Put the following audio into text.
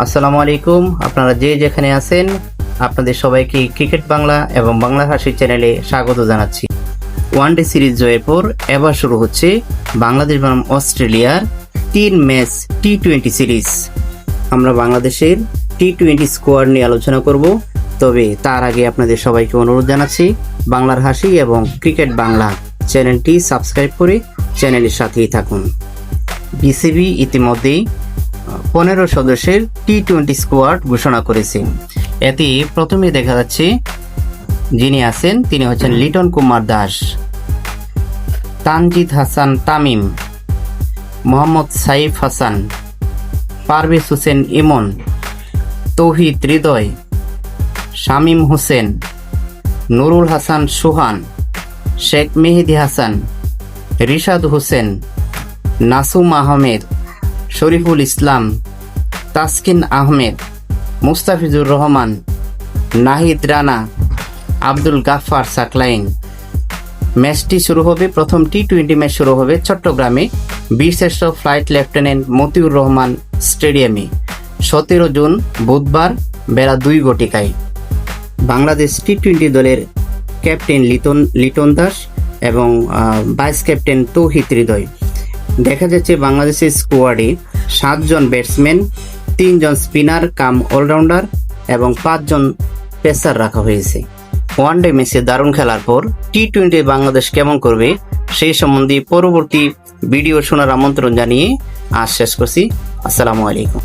আসসালামু আলাইকুম। আপনারা যে যেখানে আছেন আপনাদের সবাইকে ক্রিকেট বাংলা এবং বাংলা ভাষী চ্যানেলে স্বাগত জানাচ্ছি। ওয়ানডে সিরিজ জয়ের পর এবার শুরু হচ্ছে বাংলাদেশ বনাম অস্ট্রেলিয়ার 3 ম্যাচ টি-20 সিরিজ। আমরা বাংলাদেশের টি-20 স্কোয়াড নিয়ে আলোচনা করব, তবে তার আগে আপনাদের সবাইকে অনুরোধ জানাচ্ছি বাংলার হাসি এবং ক্রিকেট বাংলা চ্যানেলটি সাবস্ক্রাইব করে চ্যানেলের সাথেই থাকুন। বিসিবি ইতিমধ্যেই 15 সদস্যের টি-20 স্কোয়াড ঘোষণা করেছে। এতে প্রথমে দেখা যাচ্ছে যিনি আছেন তিনি হচ্ছেন লিটন কুমার দাস, তানজিদ হাসান তামিম, মোহাম্মদ সাইফ হাসান, পারভেজ হোসেন ইমন, তৌহিদ হৃদয়, শামীম হোসেন, নুরুল হাসান সোহান, শেখ মেহেদী হাসান, রিশাদ হোসেন, নাসুম আহমেদ, শরীফুল ইসলাম, তাসকিন আহমেদ, মুস্তাফিজুর রহমান, নাহিদ রানা, আব্দুল গাফফার সাকলাইন। ম্যাচটি শুরু হবে, প্রথম টি-20 ম্যাচ শুরু হবে চট্টগ্রামে বীরশ্রেষ্ঠ ফ্লাইট লেফটেন্যান্ট মতিউর রহমান স্টেডিয়ামে 17 জুন বুধবার বেলা 2 ঘটিকায়। বাংলাদেশ টি-20 দলের ক্যাপ্টেন লিটন দাস এবং ভাইস ক্যাপ্টেন তৌহিদ হৃদয়। দেখা যাচ্ছে বাংলাদেশের স্কোয়াডে 7 জন ব্যাটসম্যান, 3 জন স্পিনার কাম অলরাউন্ডার এবং 5 জন পেসার রাখা হয়েছে। ওয়ানডে ম্যাচে দারুণ খেলার পর টি-20 বাংলাদেশ কেমন করবে সেই সম্বন্ধে পরবর্তী ভিডিও শোনার আমন্ত্রণ জানিয়ে আজ শেষ করছি। আসসালামু আলাইকুম।